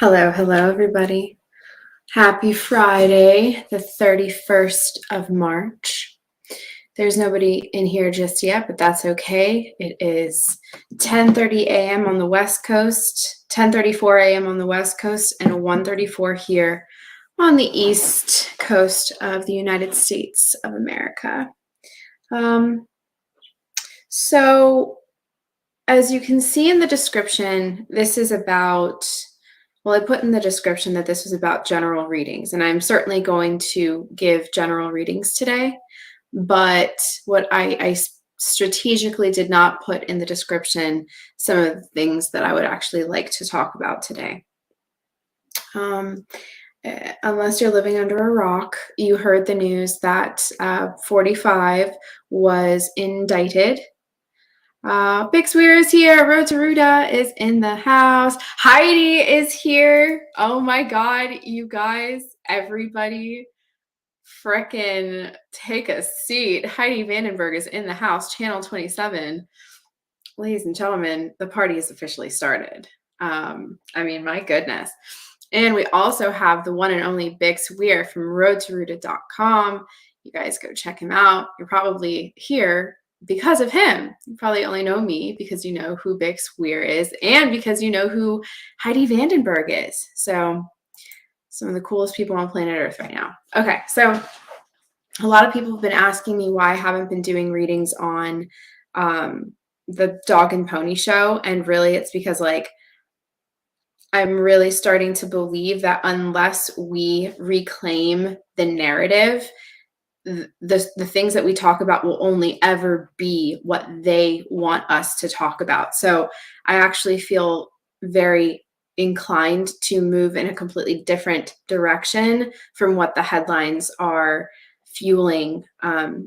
Hello, everybody. Happy Friday, the 31st of March. There's nobody in here just yet, but that's okay. It is 10:30 a.m. on the West Coast, 10:34 a.m. on the West Coast, and 1:34 here on the East Coast of the United States of America. So, as you can see in the description, this is about I put in the description that this was about general readings, and I'm certainly going to give general readings today. But what I strategically did not put in the description some of the things that I would actually like to talk about today. Unless you're living under a rock, you heard the news that 45 was indicted. Big Swear is here. Road to Ruda is in the house. Heidi is here. Oh my God, you guys, everybody, frickin' take a seat. Heidi Vandenberg is in the house, channel 27. Ladies and gentlemen, the party is officially started. My goodness. And we also have the one and only Big Swear from roadtoruda.com. You guys go check him out. You're probably here because of him. You probably only know me because you know who Big Swear is and because you know who Heidi Vandenberg is. So some of the coolest people on planet Earth right now. Okay, so a lot of people have been asking me why I haven't been doing readings on the Dog and Pony show. And really it's because I'm really starting to believe that unless we reclaim the narrative, the things that we talk about will only ever be what they want us to talk about. So I actually feel very inclined to move in a completely different direction from what the headlines are fueling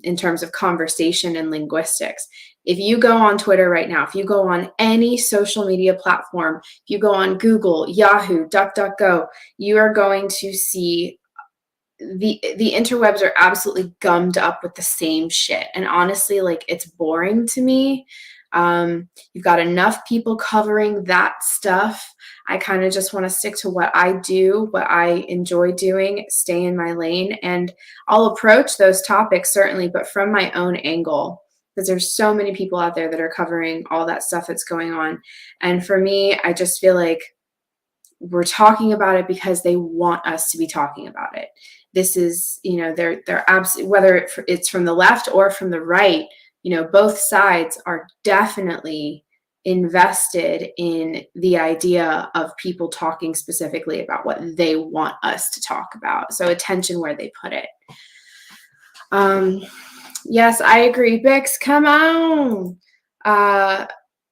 in terms of conversation and linguistics. If you go on Twitter right now, if you go on any social media platform, if you go on Google, Yahoo, DuckDuckGo, you are going to see the interwebs are absolutely gummed up with the same shit. And honestly, it's boring to me. You've got enough people covering that stuff. I kind of just want to stick to what I do, what I enjoy doing, stay in my lane, and I'll approach those topics certainly, but from my own angle, because there's so many people out there that are covering all that stuff that's going on. And for me, I just feel like we're talking about it because they want us to be talking about it. This is, they're absolutely, whether it's from the left or from the right, both sides are definitely invested in the idea of people talking specifically about what they want us to talk about. So attention where they put it. Yes, I agree. Bix, come on.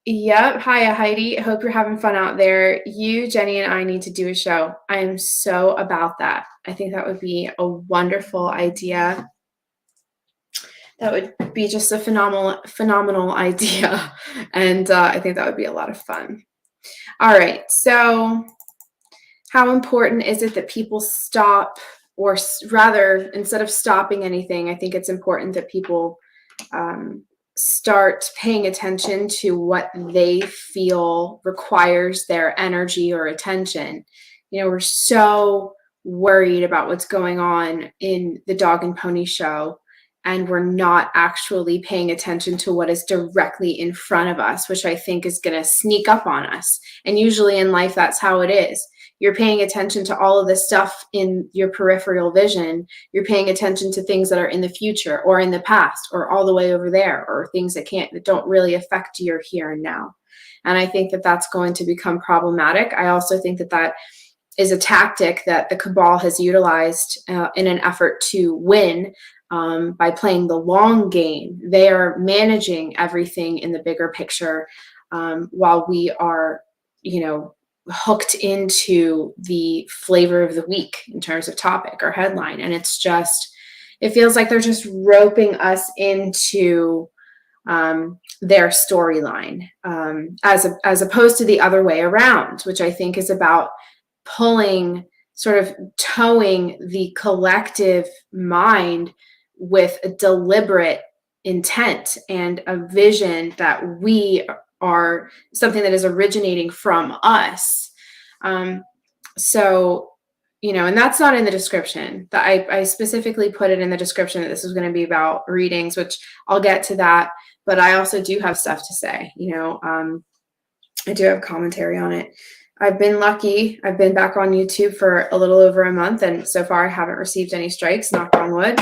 Yep. Hiya, Heidi. Hope you're having fun out there. You, Jenny, and I need to do a show. I am so about that. I think that would be a wonderful idea. That would be just a phenomenal idea. And I think that would be a lot of fun. All right. So how important is it that people stop, or rather, instead of stopping anything, I think it's important that people start paying attention to what they feel requires their energy or attention. We're so worried about what's going on in the Dog and Pony show, and we're not actually paying attention to what is directly in front of us, which I think is going to sneak up on us. And usually in life, that's how it is. You're paying attention to all of this stuff in your peripheral vision. You're paying attention to things that are in the future or in the past or all the way over there, or things that don't really affect your here and now. And I think that that's going to become problematic. I also think that that is a tactic that the cabal has utilized in an effort to win by playing the long game. They are managing everything in the bigger picture while we are, hooked into the flavor of the week in terms of topic or headline. And it feels like they're just roping us into their storyline as opposed to the other way around, which I think is about towing the collective mind with a deliberate intent and a vision that we are something that is originating from us. So, and that's not in the description. I specifically put it in the description that this was going to be about readings, which I'll get to that. But I also do have stuff to say. I do have commentary on it. I've been lucky. I've been back on YouTube for a little over a month, and so far I haven't received any strikes, knock on wood.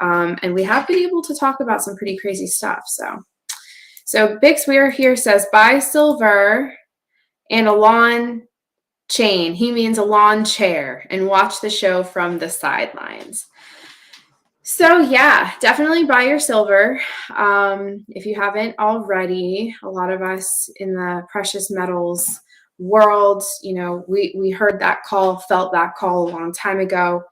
And we have been able to talk about some pretty crazy stuff. So Bix Weir here says, buy silver and a lawn chain. He means a lawn chair, and watch the show from the sidelines. So yeah, definitely buy your silver. If you haven't already, a lot of us in the precious metals world, we heard that call, felt that call a long time ago.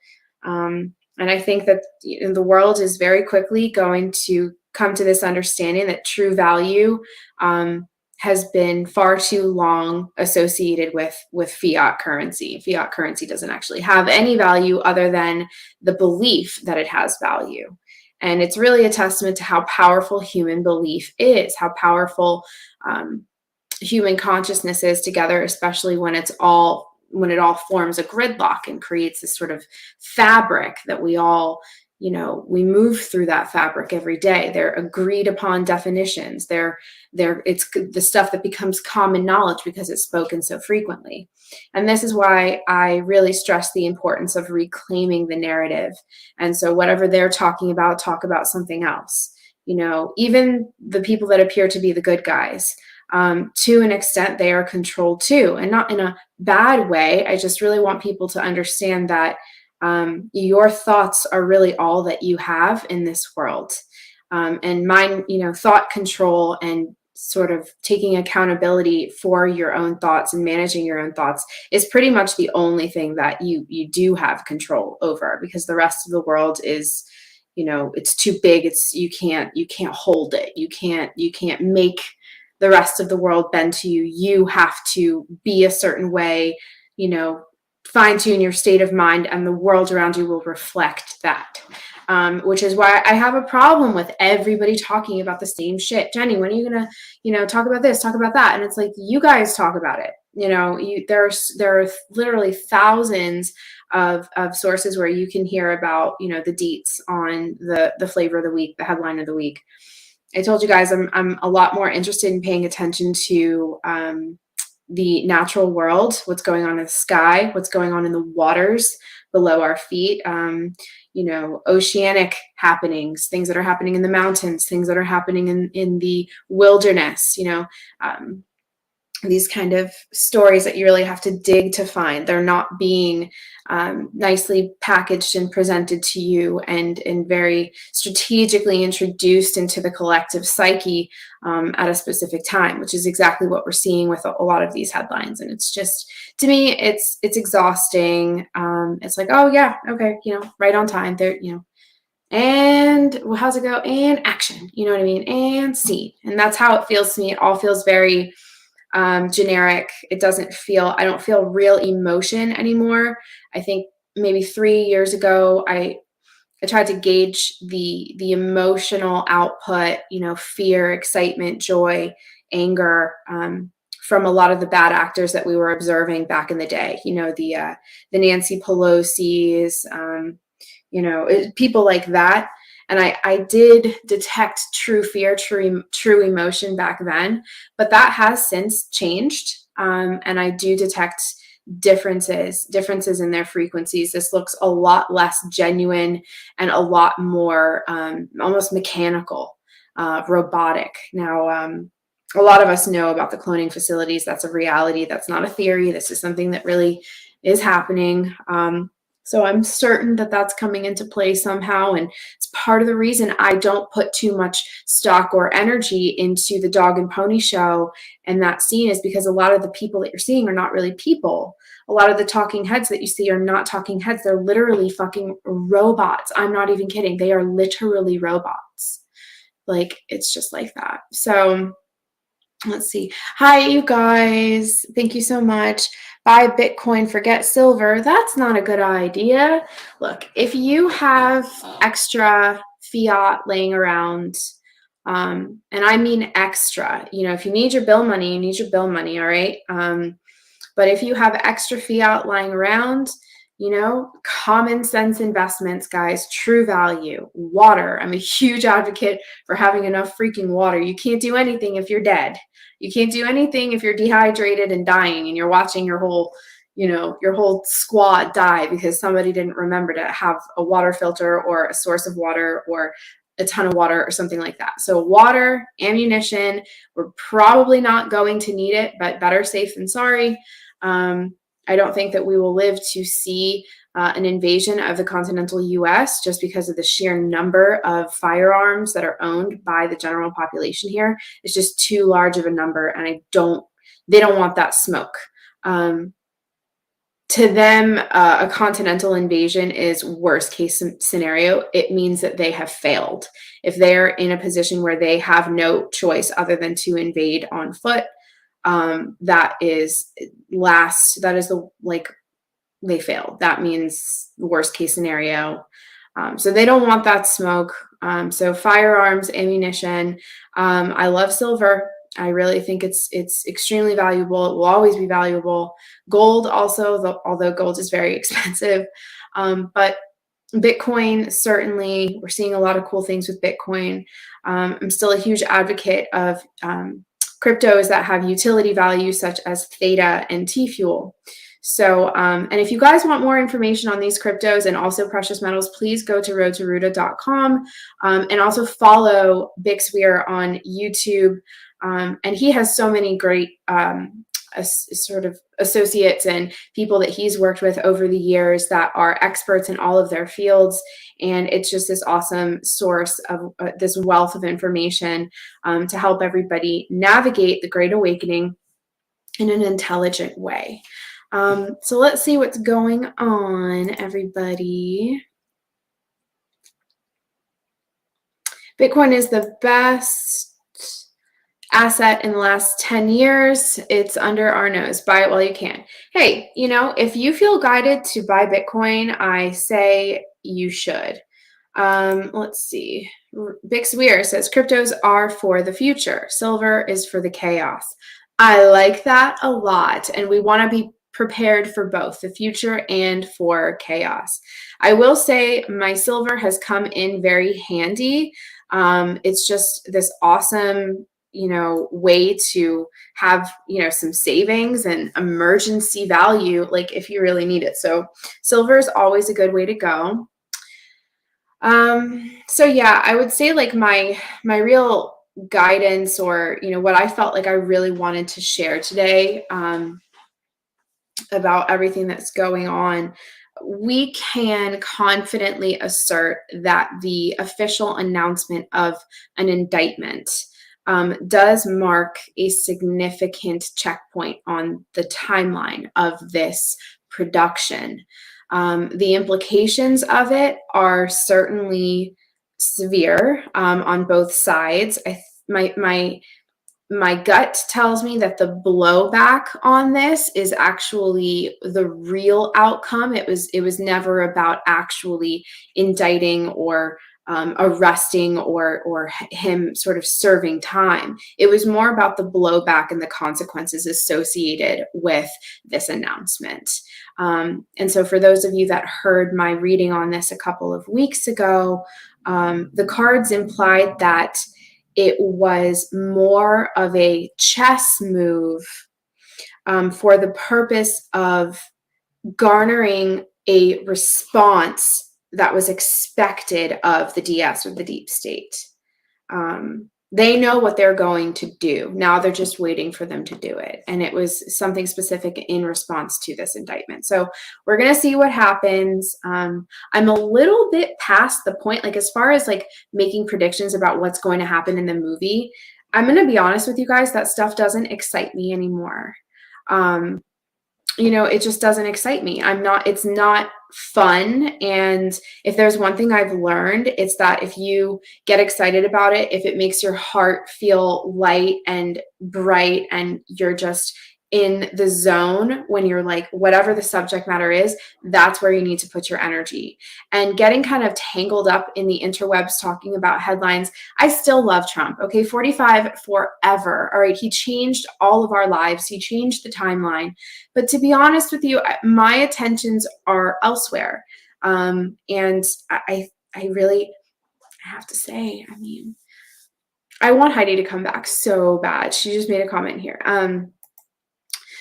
And I think that the world is very quickly going to come to this understanding that true value has been far too long associated with fiat currency. Fiat currency doesn't actually have any value other than the belief that it has value. And it's really a testament to how powerful human belief is, how powerful human consciousness is together, especially when it all forms a gridlock and creates this sort of fabric that we all, we move through that fabric every day. They're agreed upon definitions. It's the stuff that becomes common knowledge because it's spoken so frequently. And this is why I really stress the importance of reclaiming the narrative. And so whatever they're talking about, talk about something else. Even the people that appear to be the good guys, to an extent, they are controlled too, and not in a bad way. I just really want people to understand that your thoughts are really all that you have in this world. And mind, thought control and sort of taking accountability for your own thoughts and managing your own thoughts is pretty much the only thing that you do have control over, because the rest of the world is, it's too big. You can't hold it. You can't make the rest of the world bend to you. You have to be a certain way, fine tune your state of mind, and the world around you will reflect that. Which is why I have a problem with everybody talking about the same shit. Jenny, when are you gonna, talk about this, talk about that? And it's like, you guys talk about it. There are literally thousands of sources where you can hear about, the deets on the flavor of the week, the headline of the week. I told you guys I'm a lot more interested in paying attention to the natural world, what's going on in the sky, what's going on in the waters below our feet, oceanic happenings, things that are happening in the mountains, things that are happening in the wilderness, these kind of stories that you really have to dig to find. They're not being nicely packaged and presented to you and very strategically introduced into the collective psyche at a specific time, which is exactly what we're seeing with a lot of these headlines. And it's just, to me, it's exhausting. It's like, oh yeah, okay, right on time there, and well, how's it go? And action, you know what I mean? And scene. And that's how it feels to me. It all feels very generic. I don't feel real emotion anymore. I think maybe 3 years ago, I tried to gauge the emotional output, fear, excitement, joy, anger, from a lot of the bad actors that we were observing back in the day, the Nancy Pelosi's, people like that. And I did detect true fear, true emotion back then, but that has since changed. And I do detect differences in their frequencies. This looks a lot less genuine and a lot more almost mechanical, robotic. Now, a lot of us know about the cloning facilities. That's a reality. That's not a theory. This is something that really is happening. So I'm certain that that's coming into play somehow. And it's part of the reason I don't put too much stock or energy into the dog and pony show and that scene, is because a lot of the people that you're seeing are not really people. A lot of the talking heads that you see are not talking heads. They're literally fucking robots. I'm not even kidding. They are literally robots. Like, it's just like that. So let's see. Hi, you guys. Thank you so much. Buy Bitcoin, forget silver. That's not a good idea. Look, if you have extra fiat laying around, and I mean extra, if you need your bill money, you need your bill money, all right? But if you have extra fiat lying around, you know, common sense investments, guys, true value, water. I'm a huge advocate for having enough freaking water. You can't do anything if you're dead. You can't do anything if you're dehydrated and dying and you're watching your whole, you know, your whole squad die because somebody didn't remember to have a water filter or a source of water or a ton of water or something like that. So water, ammunition, we're probably not going to need it, but better safe than sorry. I don't think that we will live to see an invasion of the continental US just because of the sheer number of firearms that are owned by the general population here. It's just too large of a number, and they don't want that smoke. To them, a continental invasion is worst case scenario. It means that they have failed. If they're in a position where they have no choice other than to invade on foot, that is they failed. That means worst case scenario. So they don't want that smoke. So firearms, ammunition. I love silver. I really think it's extremely valuable. It will always be valuable. Gold also, although gold is very expensive. But Bitcoin, certainly, we're seeing a lot of cool things with Bitcoin. I'm still a huge advocate of cryptos that have utility value, such as Theta and T-Fuel. So, and if you guys want more information on these cryptos and also precious metals, please go to roadtoruta.com and also follow Bixweir on YouTube. And he has so many great sort of associates and people that he's worked with over the years that are experts in all of their fields. And it's just this awesome source of this wealth of information to help everybody navigate the Great Awakening in an intelligent way. So let's see what's going on, everybody. Bitcoin is the best asset in the last 10 years. It's under our nose. Buy it while you can. Hey, you know, if you feel guided to buy Bitcoin, I say you should. Let's see. Bixweir says cryptos are for the future. Silver is for the chaos. I like that a lot. And we want to be prepared for both the future and for chaos. I will say my silver has come in very handy. It's just this awesome, you know, way to have, you know, some savings and emergency value, like if you really need it. So silver is always a good way to go. So yeah, I would say like my real guidance, or, you know, what I felt like I really wanted to share today, about everything that's going on, we can confidently assert that the official announcement of an indictment does mark a significant checkpoint on the timeline of this production. The implications of it are certainly severe on both sides. My gut tells me that the blowback on this is actually the real outcome. It was never about actually indicting or arresting or him sort of serving time. It was more about the blowback and the consequences associated with this announcement. And so for those of you that heard my reading on this a couple of weeks ago, the cards implied that it was more of a chess move for the purpose of garnering a response that was expected of the DS or the deep state. They know what they're going to do. Now they're just waiting for them to do it. And it was something specific in response to this indictment. So we're going to see what happens. I'm a little bit past the point, like as far as like making predictions about what's going to happen in the movie, I'm going to be honest with you guys, that stuff doesn't excite me anymore. You know, it just doesn't excite me. It's not fun. And if there's one thing I've learned, it's that if you get excited about it, if it makes your heart feel light and bright and you're just in the zone when you're like, whatever the subject matter is, that's where you need to put your energy. And getting kind of tangled up in the interwebs talking about headlines, I still love Trump. Okay, 45 forever. All right, he changed all of our lives. He changed the timeline. But to be honest with you, my attentions are elsewhere. And I really have to say, I mean, I want Heidi to come back so bad. She just made a comment here.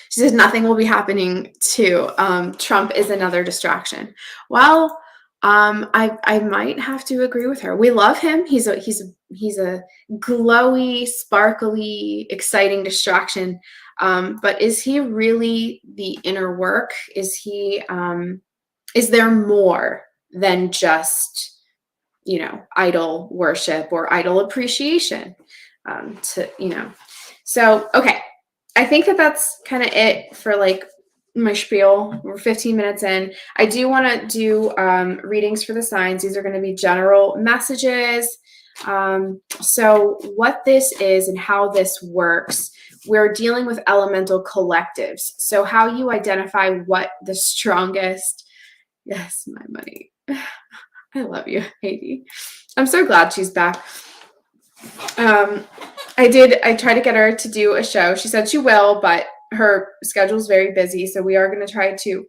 She says nothing will be happening to Trump is another distraction. Well, I might have to agree with her. We love him. He's a glowy, sparkly, exciting distraction. But is he really the inner work? Is there more than just, idol worship or idol appreciation? So, okay. I think that's kind of it for like my spiel. We're 15 minutes in. I do want to do readings for the signs. These are going to be general messages. So what this is and how this works, we're dealing with elemental collectives. So how you identify what the strongest, yes, my money. I love you, Heidi. I'm so glad she's back. I tried to get her to do a show. She said she will, but her schedule's very busy. So we are going to try to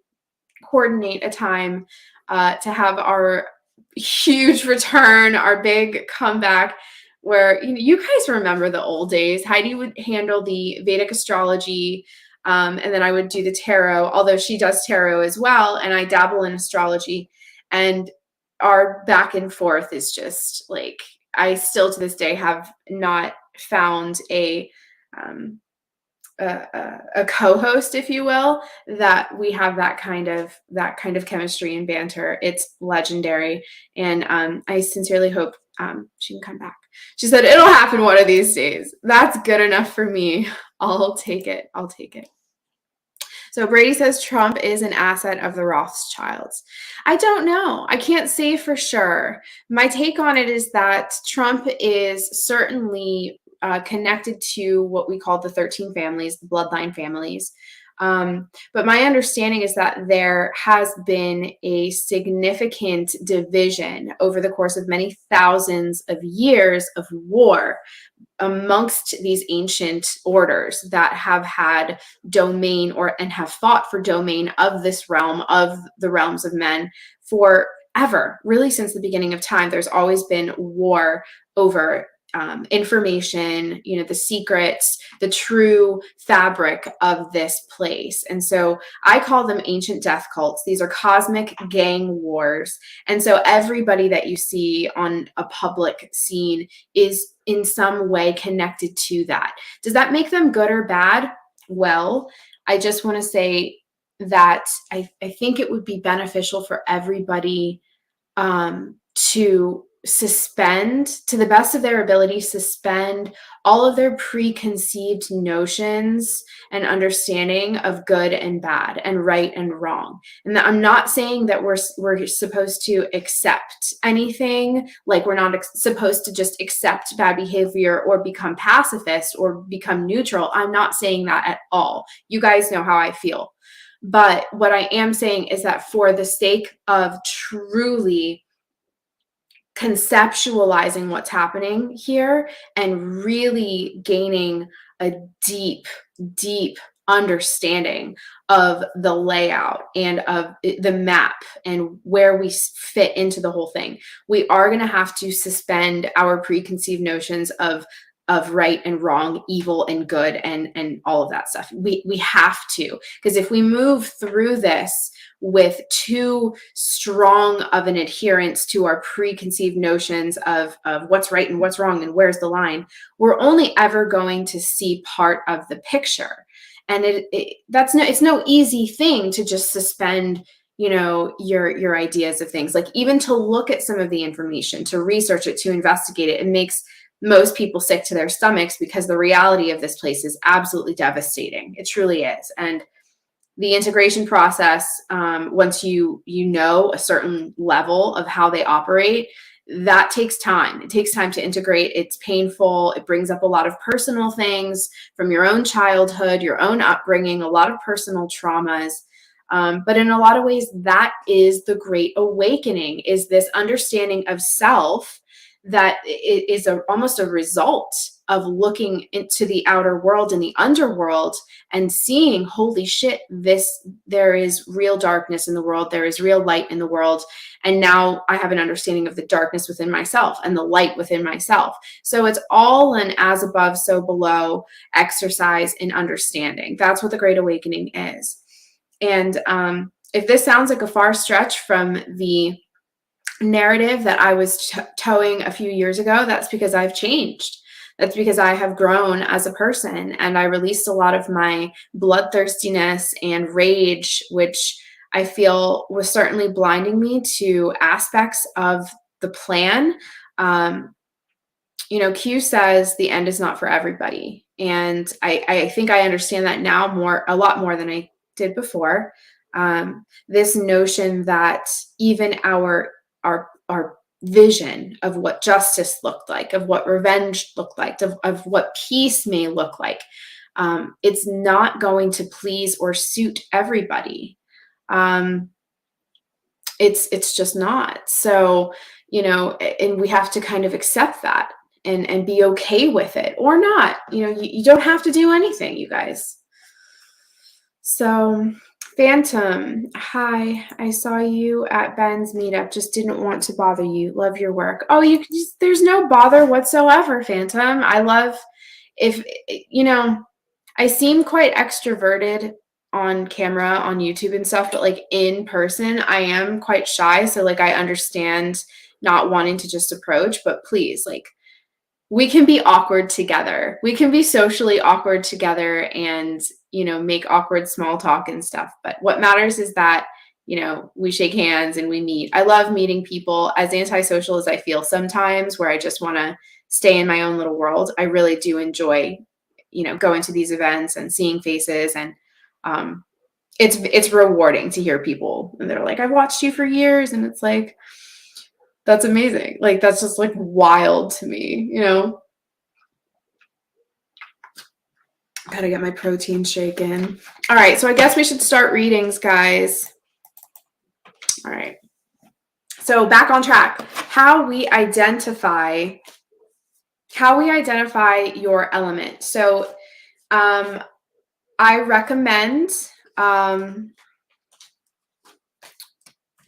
coordinate a time to have our huge return, our big comeback, where you guys remember the old days. Heidi would handle the Vedic astrology, and then I would do the tarot, although she does tarot as well, and I dabble in astrology. And our back and forth is just like, I still to this day have not found a co-host, if you will, that we have that kind of chemistry and banter. It's legendary, and I sincerely hope she can come back. She said it'll happen one of these days. That's good enough for me. I'll take it. So Brady says Trump is an asset of the Rothschilds. I don't know. I can't say for sure. My take on it is that Trump is certainly connected to what we call the 13 families, the bloodline families. But my understanding is that there has been a significant division over the course of many thousands of years of war amongst these ancient orders that have had domain and have fought for domain of this realm, of the realms of men forever, really since the beginning of time. There's always been war over information, the secrets, the true fabric of this place. And so I call them ancient death cults. These are cosmic gang wars. And so everybody that you see on a public scene is in some way connected to that. Does that make them good or bad? Well, I just want to say that I think it would be beneficial for everybody to suspend, to the best of their ability, suspend all of their preconceived notions and understanding of good and bad and right and wrong. And that I'm not saying that we're supposed to accept anything, like we're not supposed to just accept bad behavior or become pacifist or become neutral. I'm not saying that at all. You guys know how I feel. But what I am saying is that for the sake of truly conceptualizing what's happening here and really gaining a deep understanding of the layout and of the map and where we fit into the whole thing, we are going to have to suspend our preconceived notions of right and wrong, evil and good, and all of that stuff. We have to, because if we move through this with too strong of an adherence to our preconceived notions of what's right and what's wrong and where's the line, we're only ever going to see part of the picture. And it's no easy thing to just suspend your ideas of things. Like, even to look at some of the information, to research it, to investigate it, it makes most people sick to their stomachs, because the reality of this place is absolutely devastating. It truly is. And the integration process, once you know a certain level of how they operate, that takes time. It takes time to integrate. It's painful. It brings up a lot of personal things from your own childhood, your own upbringing, a lot of personal traumas. But in a lot of ways, that is the Great Awakening, is this understanding of self that is almost a result of looking into the outer world and the underworld and seeing, holy shit, there is real darkness in the world. There is real light in the world. And now I have an understanding of the darkness within myself and the light within myself. So it's all an as above, so below exercise in understanding. That's what the Great Awakening is. And if this sounds like a far stretch from the narrative that I was towing a few years ago, that's because I've changed. That's because I have grown as a person, and I released a lot of my bloodthirstiness and rage, which I feel was certainly blinding me to aspects of the plan. Q says the end is not for everybody. And I think I understand that now a lot more than I did before. This notion that even our vision of what justice looked like, of what revenge looked like, of what peace may look like, it's not going to please or suit everybody. It's just not. So, and we have to kind of accept that and be okay with it or not. You don't have to do anything, you guys. So Phantom, hi, I saw you at Ben's meetup, just didn't want to bother you. Love your work. Oh, there's no bother whatsoever, Phantom. I love I seem quite extroverted on camera, on YouTube and stuff, but like in person, I am quite shy. So like, I understand not wanting to just approach, but please, like, we can be awkward together. We can be socially awkward together and, make awkward small talk and stuff. But what matters is that, we shake hands and we meet. I love meeting people. As antisocial as I feel sometimes, where I just want to stay in my own little world, I really do enjoy, going to these events and seeing faces. And it's rewarding to hear people. And they're like, I've watched you for years. And it's like, that's amazing. Like, that's just like wild to me, Gotta get my protein shake in. All right, so I guess we should start readings, guys. All right. So back on track. How we identify your element. So I recommend, I'm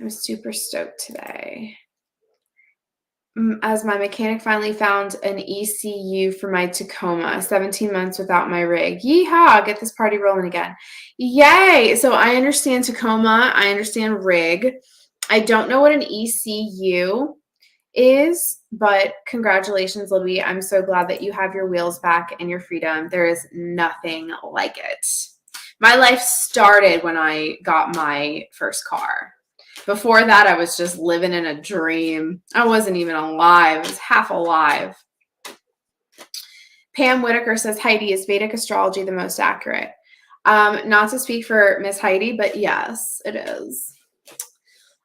super stoked today. As my mechanic finally found an ECU for my Tacoma, 17 months without my rig. Yeehaw, get this party rolling again. Yay! So I understand Tacoma. I understand rig. I don't know what an ECU is, but congratulations, Libby. I'm so glad that you have your wheels back and your freedom. There is nothing like it. My life started when I got my first car. Before that, I was just living in a dream. I wasn't even alive. I was half alive. Pam Whitaker says, Heidi, is Vedic astrology the most accurate? Not to speak for Miss Heidi, but yes, it is.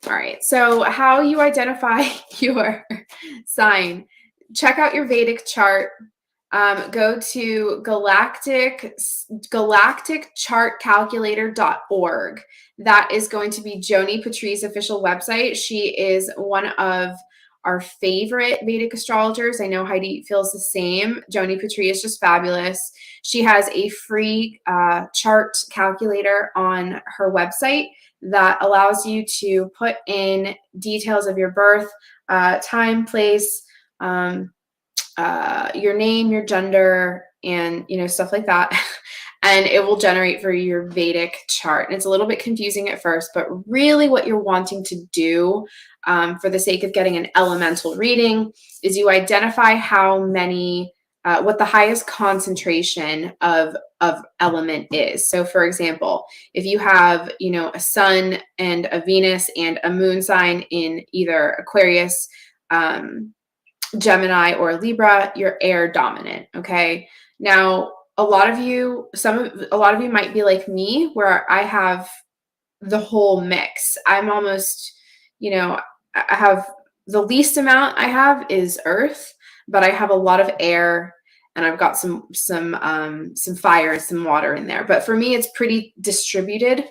All right. So how you identify your sign. Check out your Vedic chart. Go to galacticchartcalculator.org. That is going to be Joni Patri's official website. She is one of our favorite Vedic astrologers. I know Heidi feels the same. Joni Patri is just fabulous. She has a free chart calculator on her website that allows you to put in details of your birth, time, place, your name, your gender, and stuff like that. And it will generate for your Vedic chart. And it's a little bit confusing at first, but really what you're wanting to do for the sake of getting an elemental reading is you identify how many, what the highest concentration of element is. So for example, if you have, a sun and a Venus and a moon sign in either Aquarius, Gemini, or Libra, you're air dominant. Okay. Now, a lot of you might be like me, where I have the whole mix. I'm almost, I have the least amount I have is earth, but I have a lot of air, and I've got some fire and some water in there. But for me, it's pretty distributed.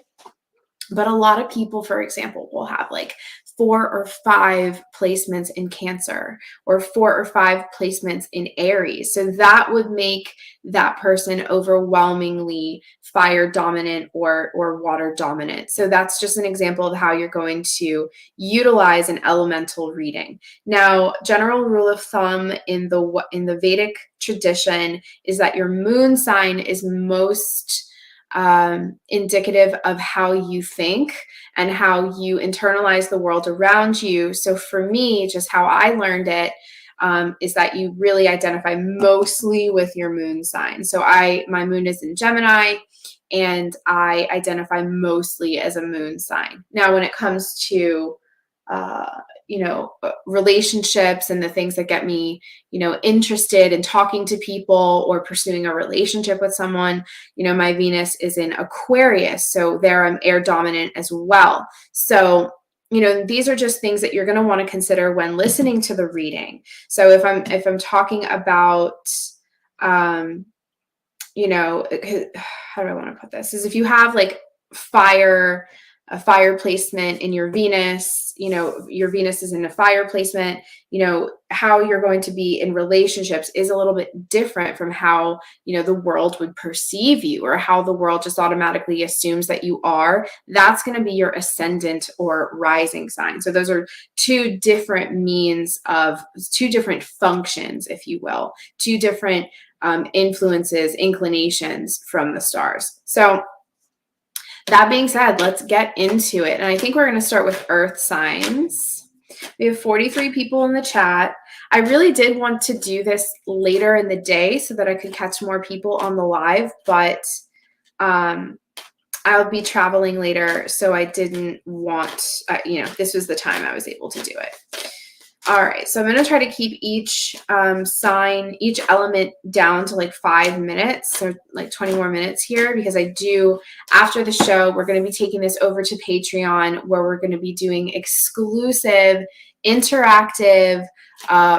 But a lot of people, for example, will have like 4 or 5 placements in Cancer or 4 or 5 placements in Aries. So that would make that person overwhelmingly fire dominant or water dominant. So that's just an example of how you're going to utilize an elemental reading. Now, general rule of thumb in the Vedic tradition is that your moon sign is most indicative of how you think and how you internalize the world around you. So for me, just how I learned it is that you really identify mostly with your moon sign. So my moon is in Gemini, and I identify mostly as a moon sign. Now, when it comes to relationships and the things that get me, interested in talking to people or pursuing a relationship with someone, my Venus is in Aquarius. So there I'm air dominant as well. So, these are just things that you're going to want to consider when listening to the reading. So if I'm talking about, how do I want to put this? Is if you have like a fire placement in your Venus, your Venus is in a fire placement, how you're going to be in relationships is a little bit different from how, the world would perceive you, or how the world just automatically assumes that you are. That's going to be your ascendant or rising sign. So those are 2 different functions, if you will, 2 different influences, inclinations from the stars. So that being said, let's get into it. And I think we're going to start with earth signs. We have 43 people in the chat. I really did want to do this later in the day so that I could catch more people on the live, but I'll be traveling later, so I didn't want, this was the time I was able to do it. All right, so I'm going to try to keep each sign, each element down to like 5 minutes, so like 20 more minutes here, because after the show, we're going to be taking this over to Patreon, where we're going to be doing exclusive, interactive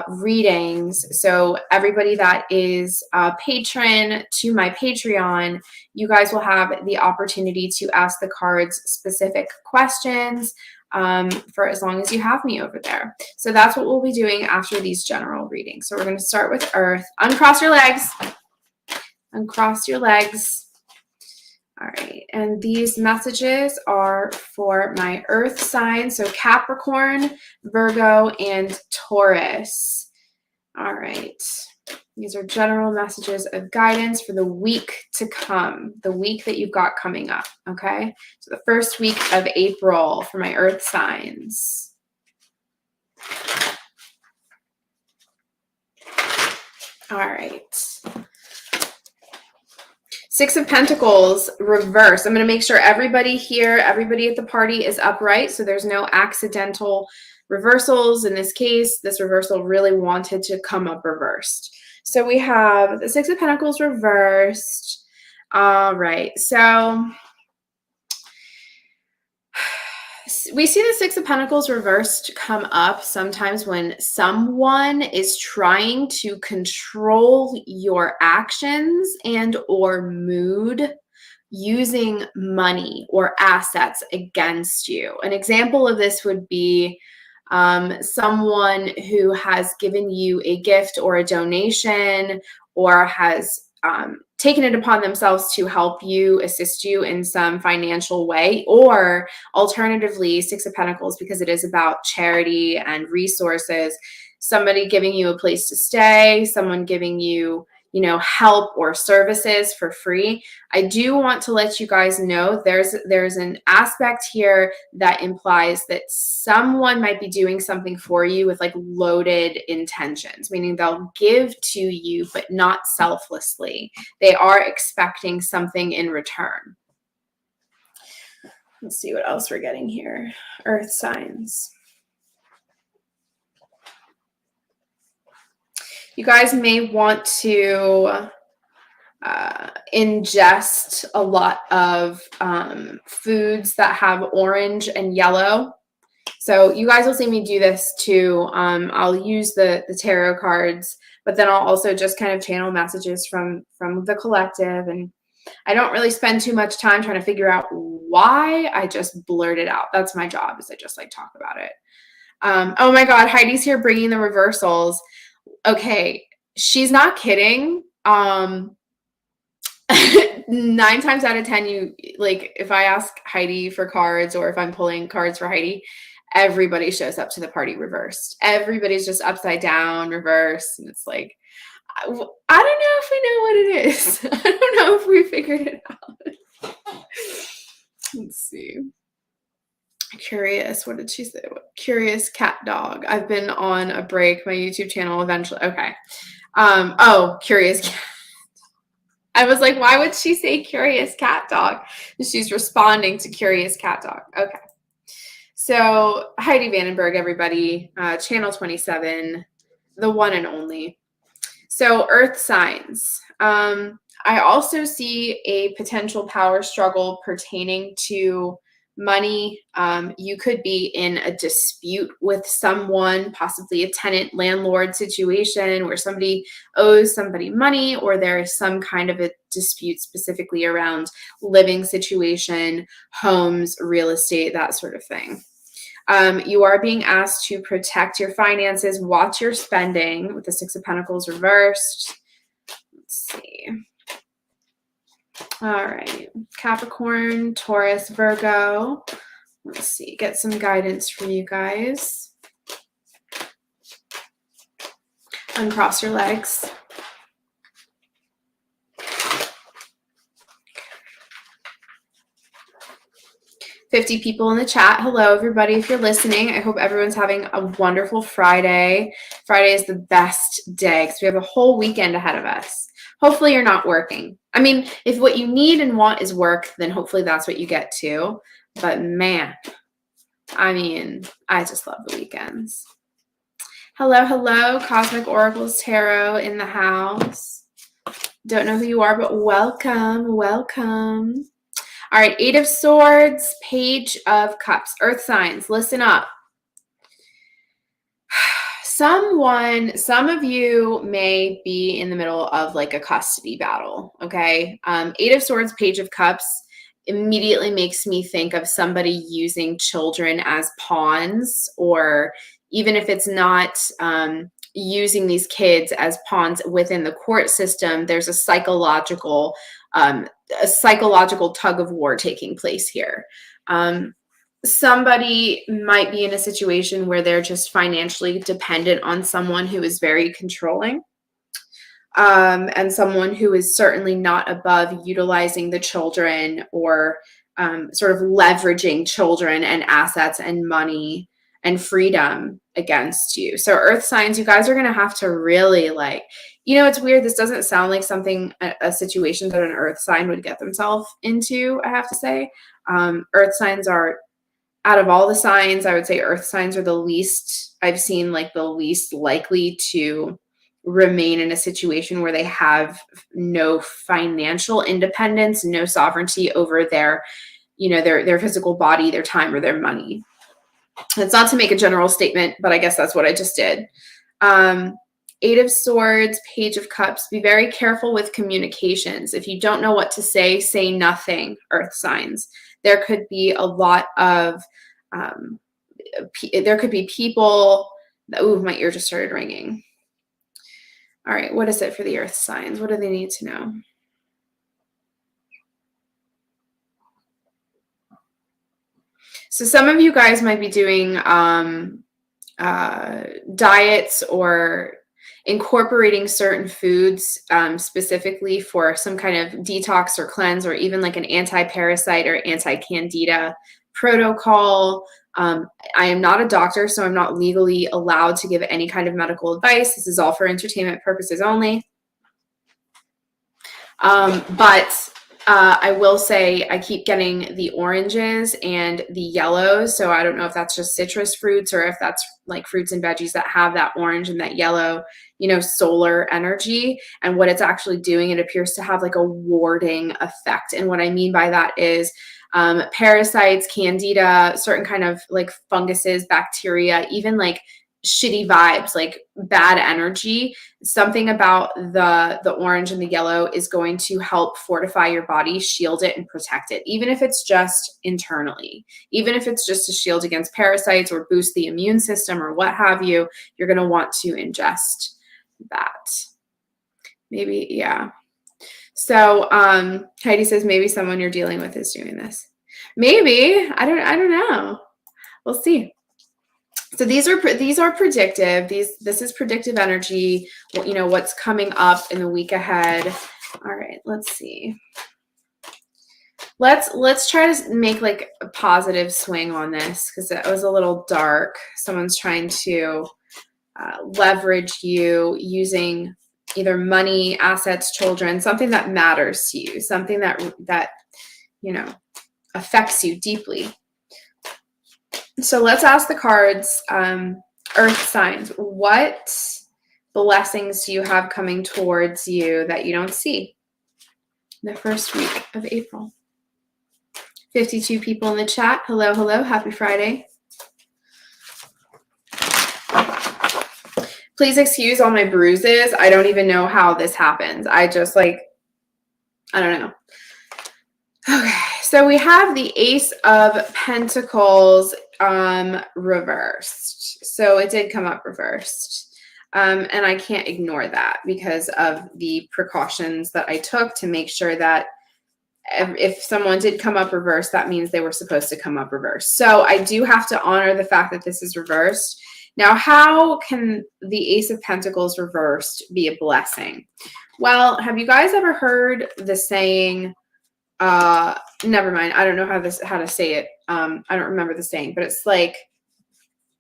readings. So everybody that is a patron to my Patreon, you guys will have the opportunity to ask the cards specific questions for as long as you have me over there. So that's what we'll be doing after these general readings. So we're going to start with Earth. Uncross your legs. Uncross your legs. All right. And these messages are for my Earth signs. So Capricorn, Virgo, and Taurus. All right. These are general messages of guidance for the week to come, the week that you've got coming up, okay? So the first week of April for my earth signs. All right. 6 of Pentacles, reverse. I'm going to make sure everybody here, everybody at the party is upright, so there's no accidental reversals. In this case, this reversal really wanted to come up reversed. So we have the 6 of Pentacles reversed. All right, so we see the 6 of Pentacles reversed come up sometimes when someone is trying to control your actions and or mood using money or assets against you. An example of this would be someone who has given you a gift or a donation, or has taken it upon themselves to help you, assist you in some financial way, or alternatively, 6 of Pentacles, because it is about charity and resources, somebody giving you a place to stay, someone giving you, help or services for free. I do want to let you guys know there's an aspect here that implies that someone might be doing something for you with like loaded intentions, meaning they'll give to you, but not selflessly. They are expecting something in return. Let's see what else we're getting here. Earth signs. You guys may want to ingest a lot of foods that have orange and yellow. So you guys will see me do this too. I'll use the tarot cards, but then I'll also just kind of channel messages from the collective. And I don't really spend too much time trying to figure out why. I just blurt it out. That's my job, is I just like talk about it. Oh my God, Heidi's here bringing the reversals. Okay, she's not kidding. 9 times out of 10, you like, if I ask Heidi for cards or if I'm pulling cards for Heidi, everybody shows up to the party reversed. Everybody's just upside down, reversed. And it's like, I don't know if we know what it is. I don't know if we figured it out. Let's see. Curious. What did she say? Curious cat dog. I've been on a break. My YouTube channel eventually. Okay. Oh, curious cat. I was like, why would she say curious cat dog? She's responding to curious cat dog. Okay. So Heidi Vandenberg, everybody, channel 27, the one and only. So earth signs. I also see a potential power struggle pertaining to money. You could be in a dispute with someone, possibly a tenant landlord situation where somebody owes somebody money, or there is some kind of a dispute specifically around living situation, homes, real estate, that sort of thing. You are being asked to protect your finances, watch your spending with the 6 of Pentacles reversed. Let's see. All right, Capricorn, Taurus, Virgo. Let's see, get some guidance for you guys. Uncross your legs. $50 people in the chat. Hello, everybody. If you're listening, I hope everyone's having a wonderful Friday. Friday is the best day because we have a whole weekend ahead of us. Hopefully you're not working. I mean, if what you need and want is work, then hopefully that's what you get too. But man, I mean, I just love the weekends. Hello, hello. Cosmic Oracles Tarot in the house. Don't know who you are, but welcome, welcome. All right, 8 of Swords, Page of Cups. Earth signs, listen up. Some of you may be in the middle of like a custody battle, okay? 8 of Swords, Page of Cups immediately makes me think of somebody using children as pawns, or even if it's not using these kids as pawns within the court system, there's a psychological tug of war taking place here. Somebody might be in a situation where they're just financially dependent on someone who is very controlling, and someone who is certainly not above utilizing the children or sort of leveraging children and assets and money and freedom against you. So earth signs, you guys are going to have to really like, it's weird. This doesn't sound like something, a situation that an earth sign would get themselves into, I have to say. Earth signs are, out of all the signs, I would say earth signs are the least, I've seen like the least likely to remain in a situation where they have no financial independence, no sovereignty over their, their physical body, their time, or their money. It's not to make a general statement, but I guess that's what I just did. 8 of Swords, Page of Cups. Be very careful with communications. If you don't know what to say nothing, earth signs. There could be a lot of, there could be people, ooh, my ear just started ringing. All right, what is it for the earth signs? What do they need to know? So some of you guys might be doing diets or incorporating certain foods specifically for some kind of detox or cleanse, or even like an anti-parasite or anti-candida protocol. I am not a doctor, so I'm not legally allowed to give any kind of medical advice. This is all for entertainment purposes only. But I will say I keep getting the oranges and the yellows. So I don't know if that's just citrus fruits or if that's like fruits and veggies that have that orange and that yellow, solar energy. And what it's actually doing, it appears to have like a warding effect. And what I mean by that is parasites, candida, certain kind of like funguses, bacteria, even like shitty vibes, like bad energy. Something about the orange and the yellow is going to help fortify your body, shield it, and protect it, even if it's just internally. Even if it's just a shield against parasites or boost the immune system or what have you, you're going to want to ingest that. Maybe, yeah. So Heidi says maybe someone you're dealing with is doing this. Maybe. I don't know. We'll see. So these are predictive. This is predictive energy. You know what's coming up in the week ahead. All right, let's see. Let's try to make like a positive swing on this because it was a little dark. Someone's trying to leverage you using either money, assets, children, something that matters to you, something that you know affects you deeply. So let's ask the cards, earth signs. What blessings do you have coming towards you that you don't see the first week of April? 52 people in the chat. Hello, hello. Happy Friday. Please excuse all my bruises. I don't even know how this happens. I just I don't know. Okay, so we have the Ace of Pentacles reversed. So it did come up reversed. And I can't ignore that because of the precautions that I took to make sure that if someone did come up reversed, that means they were supposed to come up reversed. So I do have to honor the fact that this is reversed. Now, how can the Ace of Pentacles reversed be a blessing? Well, have you guys ever heard the saying, never mind, I don't know how to say it. I don't remember the saying, but it's like,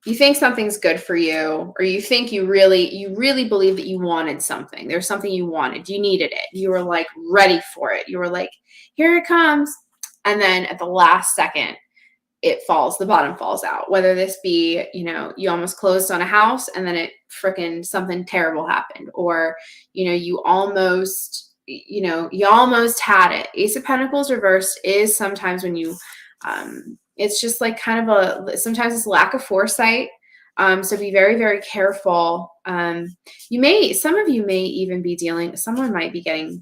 you think something's good for you, or you think you really believe that you wanted something. There's something you wanted, you needed it. You were like ready for it. You were like, here it comes. And then at the last second, the bottom falls out. Whether this be, you almost closed on a house and then something terrible happened, or, you almost had it. Ace of Pentacles reversed is sometimes when you, it's just like kind of sometimes it's lack of foresight. So be very, very careful. Some of you may even be someone might be getting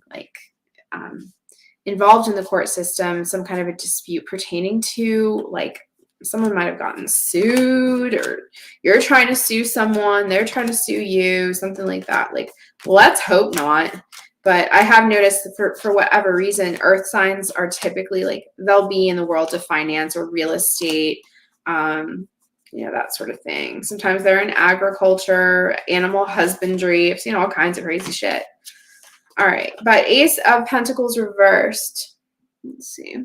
involved in the court system, some kind of a dispute pertaining to someone might have gotten sued, or you're trying to sue someone, they're trying to sue you, something like that. Let's hope not. But I have noticed that for whatever reason, earth signs are typically they'll be in the world of finance or real estate, that sort of thing. Sometimes they're in agriculture, animal husbandry. I've seen all kinds of crazy shit. All right, but Ace of Pentacles reversed. Let's see.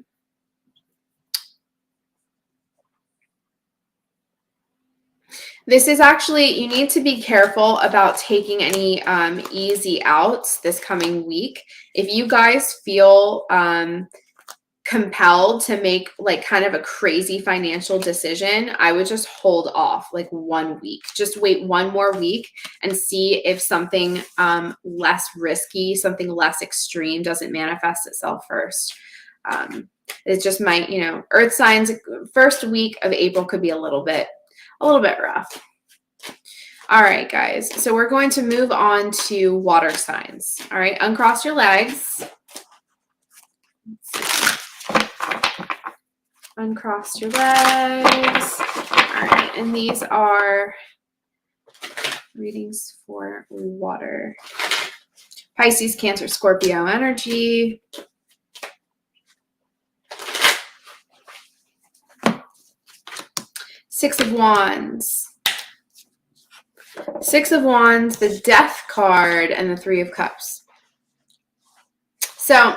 This is actually, you need to be careful about taking any easy outs this coming week. If you guys feel compelled to make kind of a crazy financial decision, I would just hold off 1 week. Just wait 1 more week and see if something less risky, something less extreme doesn't manifest itself first. It just might, earth signs, first week of April could be a little bit rough. All right, guys. So we're going to move on to water signs. All right, uncross your legs. Uncross your legs. All right, and these are readings for water. Pisces, Cancer, Scorpio energy. Six of Wands. Six of Wands, the Death card, and the Three of Cups. So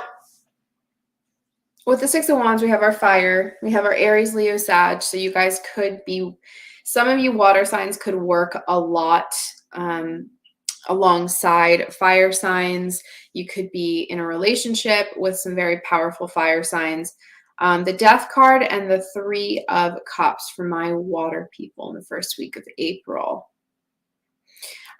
with the Six of Wands, we have our fire. We have our Aries, Leo, Sag. So you guys could be, some of you water signs could work a lot alongside fire signs. You could be in a relationship with some very powerful fire signs. The Death card and the Three of Cups for my water people in the first week of April.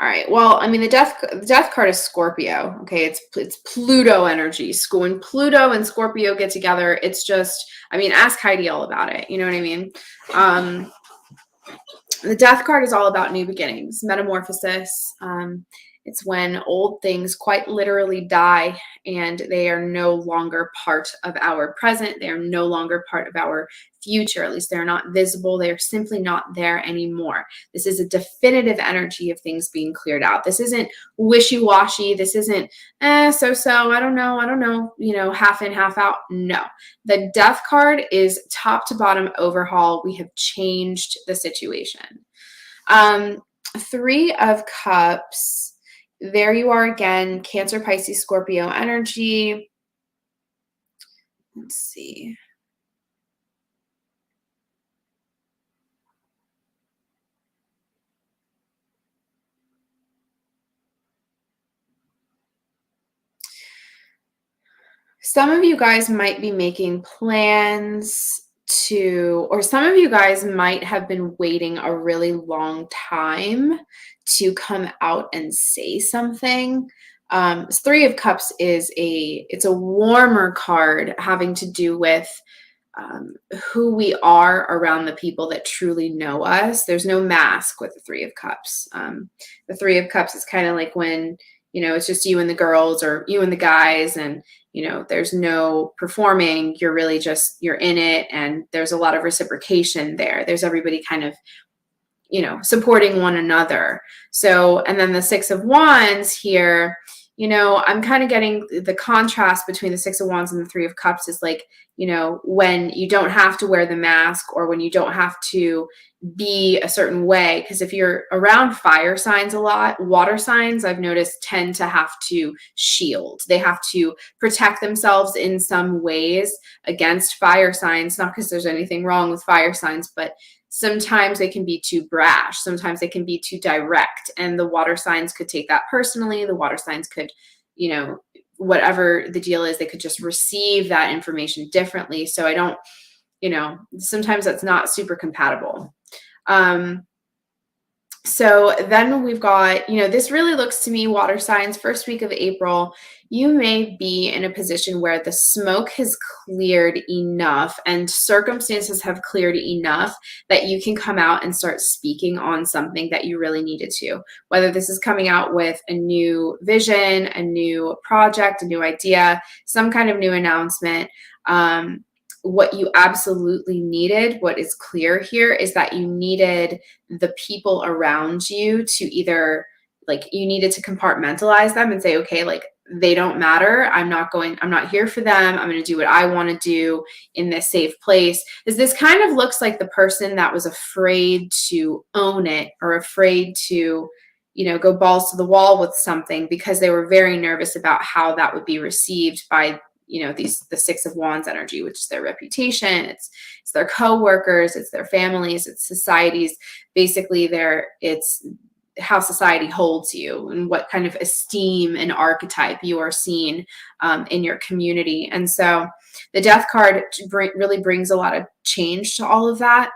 All right. Well, I mean, the death card is Scorpio. Okay, it's Pluto energy. When Pluto and Scorpio get together, it's just, I mean, ask Heidi all about it. You know what I mean? Um, the death card is all about new beginnings, metamorphosis. It's when old things quite literally die and they are no longer part of our present. They are no longer part of our future. At least they're not visible. They are simply not there anymore. This is a definitive energy of things being cleared out. This isn't wishy-washy. This isn't, so-so, I don't know, half in, half out. No. The death card is top to bottom overhaul. We have changed the situation. Three of Cups. There you are again, Cancer, Pisces, Scorpio energy. Let's see. Some of you guys might be making plans or some of you guys might have been waiting a really long time to come out and say something. Three of Cups it's a warmer card having to do with who we are around the people that truly know us. There's no mask with the Three of Cups. The Three of Cups is kind of like when, it's just you and the girls or you and the guys, and, there's no performing. You're really just, you're in it, and there's a lot of reciprocation there. There's everybody kind of, supporting one another. So, and then the Six of Wands here, I'm kind of getting the contrast between the Six of Wands and the Three of Cups is like, when you don't have to wear the mask or when you don't have to be a certain way. Because if you're around fire signs a lot, water signs, I've noticed, tend to have to shield. They have to protect themselves in some ways against fire signs, not because there's anything wrong with fire signs, but sometimes they can be too brash. Sometimes they can be too direct. And the water signs could take that personally. The water signs could, whatever the deal is, they could just receive that information differently. So I don't, sometimes that's not super compatible. So then we've got, this really looks to me, water signs, first week of April, you may be in a position where the smoke has cleared enough and circumstances have cleared enough that you can come out and start speaking on something that you really needed to. Whether this is coming out with a new vision, a new project, a new idea, some kind of new announcement. What you absolutely needed, what is clear here, is that you needed the people around you to either, like, you needed to compartmentalize them and say, okay, like, they don't matter. I'm not here for them. I'm going to do what I want to do in this safe place. This kind of looks like the person that was afraid to own it or afraid to, go balls to the wall with something because they were very nervous about how that would be received by the Six of Wands energy, which is their reputation, it's their co-workers, it's their families, it's societies. Basically, it's how society holds you and what kind of esteem and archetype you are seen in your community. And so the Death card really brings a lot of change to all of that.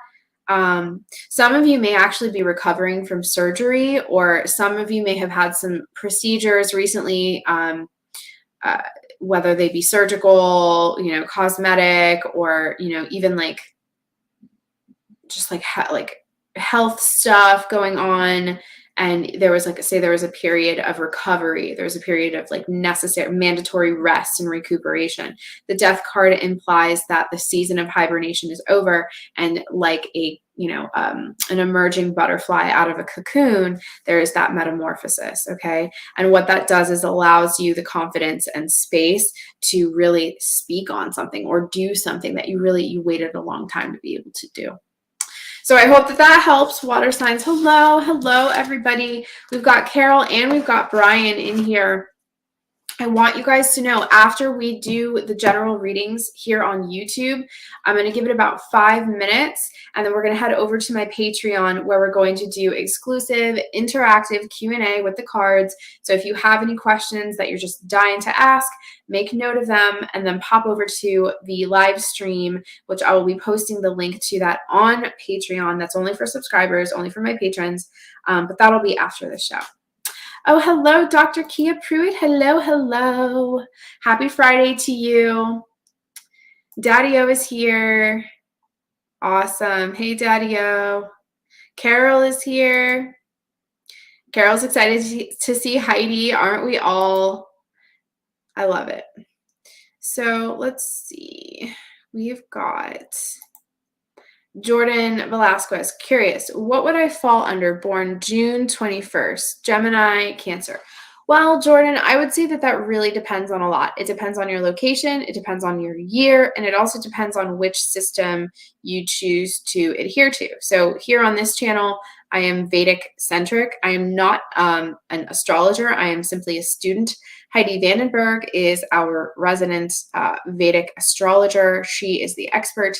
Some of you may actually be recovering from surgery, or some of you may have had some procedures recently, whether they be surgical, cosmetic, or, even like just like health stuff going on. And there was there was a period of recovery. There was a period of necessary mandatory rest and recuperation. The Death card implies that the season of hibernation is over, and like an emerging butterfly out of a cocoon, there is that metamorphosis. Okay. And what that does is allows you the confidence and space to really speak on something or do something that you waited a long time to be able to do. So I hope that helps, water signs. Hello, everybody. We've got Carol and we've got Brian in here. I want you guys to know, after we do the general readings here on YouTube, I'm going to give it about 5 minutes, and then we're going to head over to my Patreon, where we're going to do exclusive interactive Q&A with the cards. So if you have any questions that you're just dying to ask, make note of them and then pop over to the live stream, which I will be posting the link to that on Patreon. That's only for subscribers, only for my patrons, but that'll be after the show. Oh, hello, Dr. Kia Pruitt. Hello, hello. Happy Friday to you. Daddy-O is here. Awesome. Hey, Daddy-O. Carol is here. Carol's excited to see Heidi. Aren't we all? I love it. So let's see. We've got Jordan Velasquez. Curious, what would I fall under born June 21st? Gemini, Cancer. Well, Jordan, I would say that that really depends on a lot. It depends on your location, it depends on your year, and it also depends on which system you choose to adhere to. So here on this channel, I am Vedic centric. I am not an astrologer. I am simply a student. Heidi Vandenberg is our resident Vedic astrologer. She is the expert.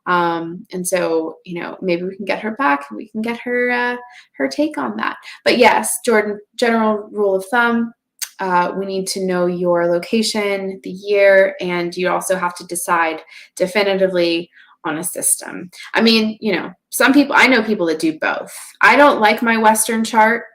And so, you know, maybe we can get her back and we can get her her take on that. But yes, Jordan, general rule of thumb, we need to know your location, the year, and you also have to decide definitively on a system. I mean, you know, some people, I know people that do both. I don't like my Western chart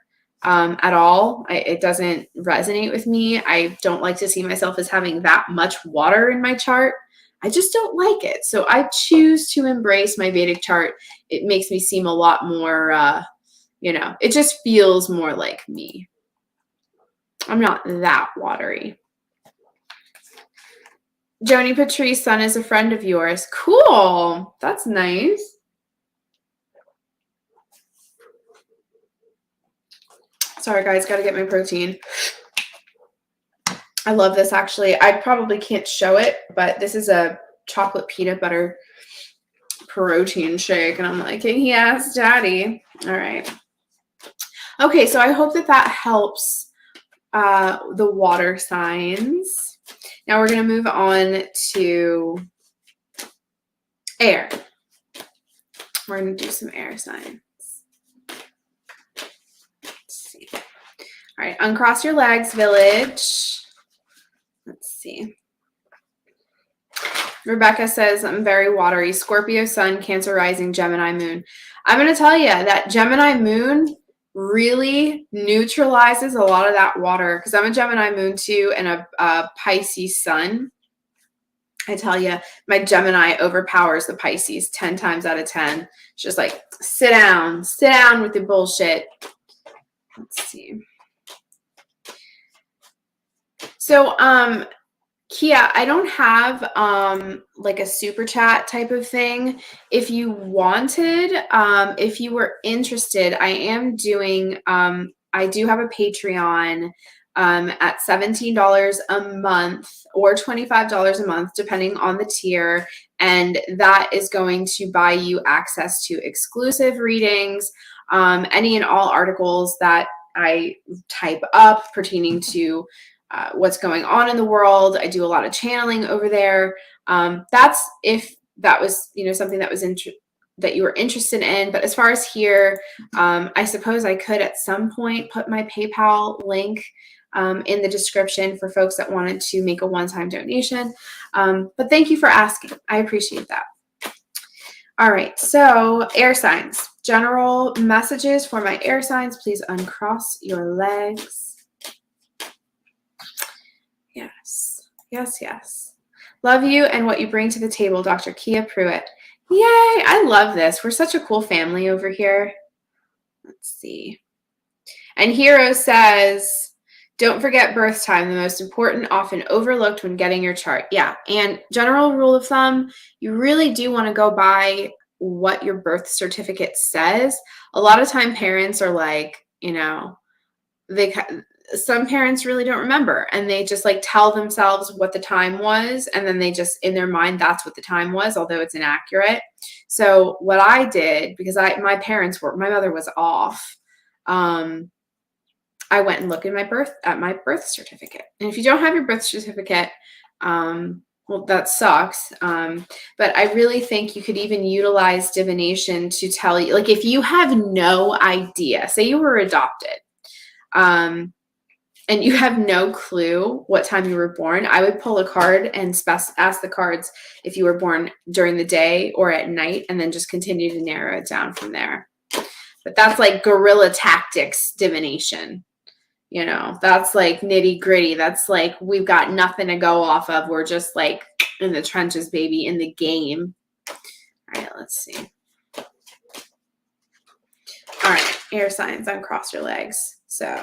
at all. It doesn't resonate with me. I don't like to see myself as having that much water in my chart. I just don't like it. So I choose to embrace my Vedic chart. It makes me seem a lot more, you know, it just feels more like me. I'm not that watery. Joni Patrice, son is a friend of yours. Cool. That's nice. Sorry, guys. Got to get my protein. I love this, actually. I probably can't show it, but this is a chocolate peanut butter protein shake. And I'm like, yes, daddy. All right. Okay, so I hope that that helps the water signs. Now we're going to move on to air. We're going to do some air signs. Let's see. All right, uncross your legs, village. Let's see. Rebecca says, I'm very watery. Scorpio sun, Cancer rising, Gemini moon. I'm going to tell you that Gemini moon really neutralizes a lot of that water because I'm a Gemini moon too and a Pisces sun. I tell you, my Gemini overpowers the Pisces 10 times out of 10. It's just like, sit down with the bullshit. Let's see. So, Kia, I don't have like a super chat type of thing. If you wanted, if you were interested, I am doing, I do have a Patreon at $17 a month or $25 a month, depending on the tier. And that is going to buy you access to exclusive readings, any and all articles that I type up pertaining to what's going on in the world. I do a lot of channeling over there. That's if that was, you know, something that was that you were interested in. But as far as here, I suppose I could at some point put my PayPal link in the description for folks that wanted to make a one-time donation. But thank you for asking. I appreciate that. All right, so air signs. General messages for my air signs. Please uncross your legs. Yes, yes, yes. Love you and what you bring to the table, Dr. Kia Pruitt. Yay, I love this. We're such a cool family over here. Let's see. And Hero says, don't forget birth time, the most important, often overlooked when getting your chart. Yeah, and general rule of thumb, you really do want to go by what your birth certificate says. A lot of time parents are like, you know, some parents really don't remember and they just like tell themselves what the time was and then they just in their mind that's what the time was, although it's inaccurate. So what I did, because my mother was off, I went and looked at my birth certificate. And if you don't have your birth certificate, well, that sucks. But I really think you could even utilize divination to tell you, like if you have no idea, say you were adopted, and you have no clue what time you were born, I would pull a card and ask the cards if you were born during the day or at night, and then just continue to narrow it down from there. But that's like guerrilla tactics divination, that's like nitty gritty. That's like, we've got nothing to go off of. We're just like in the trenches, baby, in the game. All right, let's see. All right, air signs, uncross your legs. So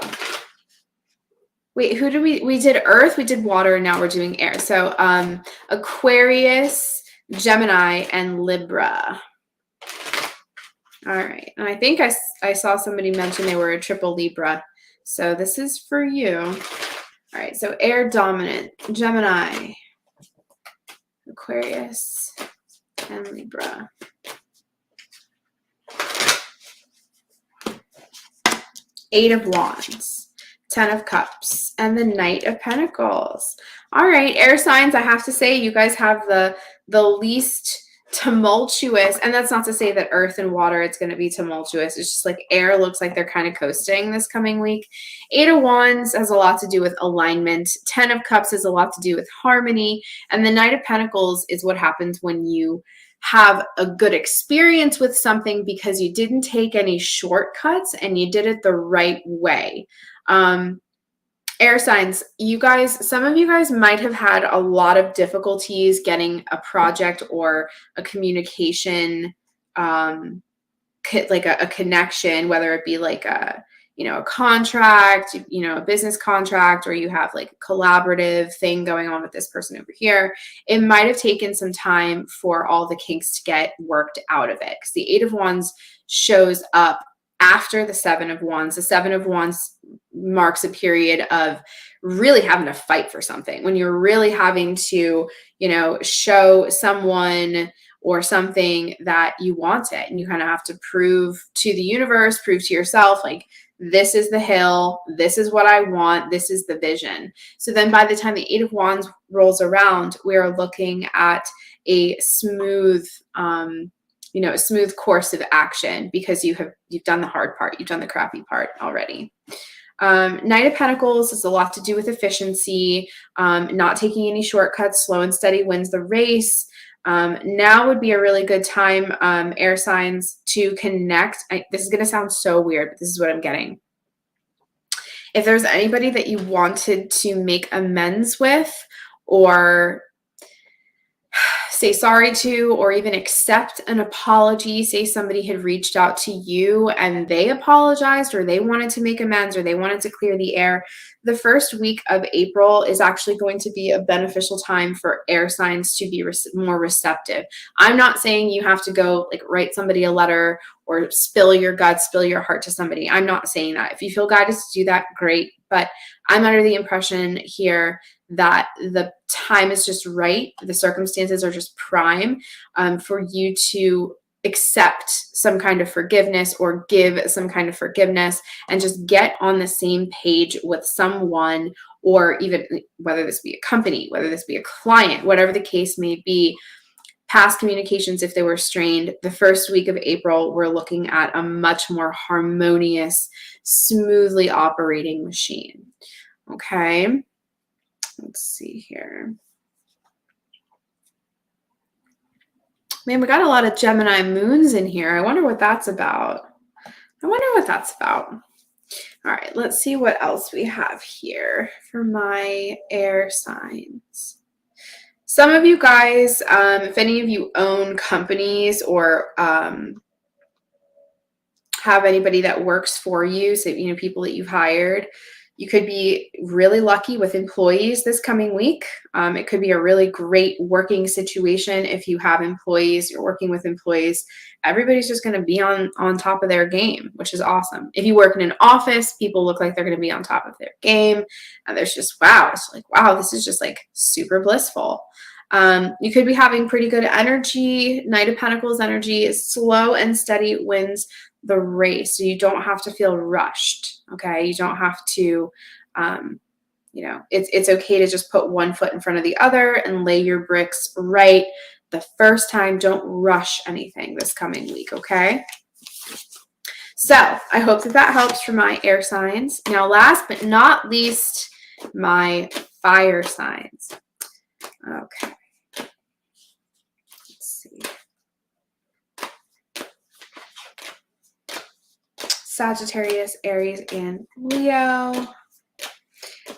wait, who did we did earth, we did water, and now we're doing air. So Aquarius, Gemini, and Libra. All right, and I think I saw somebody mention they were a triple Libra. So this is for you. All right, so air dominant, Gemini, Aquarius, and Libra. Eight of Wands, 10 of Cups, and the Knight of Pentacles. All right, air signs, I have to say you guys have the least tumultuous, and that's not to say that earth and water, it's going to be tumultuous. It's just like air looks like they're kind of coasting this coming week. Eight of Wands has a lot to do with alignment. 10 of Cups has a lot to do with harmony. And the Knight of Pentacles is what happens when you have a good experience with something because you didn't take any shortcuts and you did it the right way. Air signs, you guys, some of you guys might have had a lot of difficulties getting a project or a communication, like a connection, whether it be like a contract, a business contract, or you have like a collaborative thing going on with this person over here. It might have taken some time for all the kinks to get worked out of it, because the Eight of Wands shows up after the Seven of Wands. The Seven of Wands marks a period of really having to fight for something, when you're really having to, show someone or something that you want it, and you kind of have to prove to the universe, prove to yourself, like, this is the hill, this is what I want, this is the vision. So then by the time the Eight of Wands rolls around, we're looking at a smooth, a smooth course of action, because you've done the hard part, you've done the crappy part already. Knight of Pentacles has a lot to do with efficiency, not taking any shortcuts. Slow and steady wins the race. Now would be a really good time, air signs, to connect. This is going to sound so weird, but this is what I'm getting. If there's anybody that you wanted to make amends with, or say sorry to, or even accept an apology, say somebody had reached out to you and they apologized, or they wanted to make amends, or they wanted to clear the air, the first week of April is actually going to be a beneficial time for air signs to be more receptive. I'm not saying you have to go like write somebody a letter or spill your guts, spill your heart to somebody. I'm not saying that. If you feel guided to do that, great. But I'm under the impression here that the time is just right. The circumstances are just prime for you to accept some kind of forgiveness, or give some kind of forgiveness, and just get on the same page with someone, or even whether this be a company, whether this be a client, whatever the case may be. Past communications, if they were strained, the first week of April, we're looking at a much more harmonious, smoothly operating machine. Okay. Let's see here. Man, we got a lot of Gemini moons in here. I wonder what that's about. All right, let's see what else we have here for my air signs. Some of you guys, if any of you own companies, or have anybody that works for you, so people that you've hired, you could be really lucky with employees this coming week. It could be a really great working situation if you have employees, you're working with employees. Everybody's just going to be on top of their game, which is awesome. If you work in an office, people look like they're going to be on top of their game. And there's just, wow, it's like, wow, this is just like super blissful. You could be having pretty good energy. Knight of Pentacles energy is slow and steady wins the race. So you don't have to feel rushed. Okay. You don't have to, it's okay to just put one foot in front of the other and lay your bricks right the first time. Don't rush anything this coming week. Okay. So I hope that helps for my air signs. Now, last but not least, my fire signs. Okay. Sagittarius, Aries, and Leo.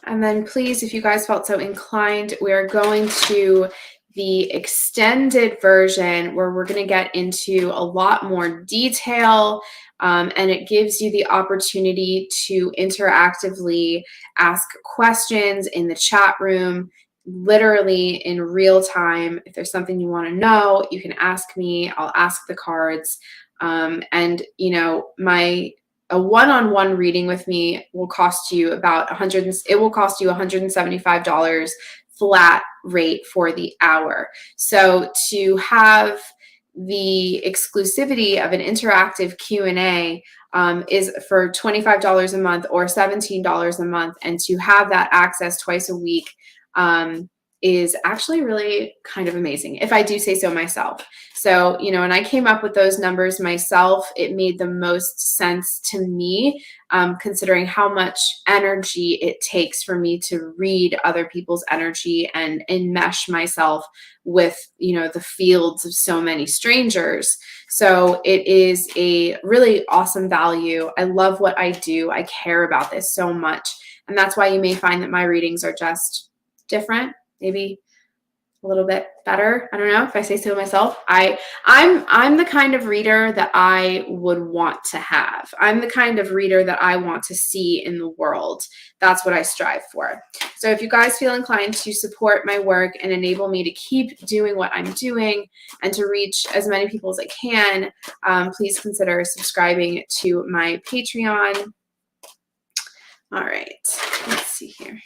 And then please, if you guys felt so inclined, we are going to the extended version where we're going to get into a lot more detail, and it gives you the opportunity to interactively ask questions in the chat room, literally in real time. If there's something you want to know, you can ask me. I'll ask the cards. And, you know, a one-on-one reading with me will cost you about it will cost you $175 flat rate for the hour. So to have the exclusivity of an interactive Q&A is for $25 a month or $17 a month. And to have that access twice a week is actually really kind of amazing, if I do say so myself. So, you know, when I came up with those numbers myself, it made the most sense to me, considering how much energy it takes for me to read other people's energy and enmesh myself with, you know, the fields of so many strangers. So it is a really awesome value. I love what I do. I care about this so much. And that's why you may find that my readings are just different, maybe a little bit better. I don't know if I say so myself. I'm the kind of reader that I would want to have. I'm the kind of reader that I want to see in the world. That's what I strive for. So if you guys feel inclined to support my work and enable me to keep doing what I'm doing and to reach as many people as I can, please consider subscribing to my Patreon. All right, let's see here.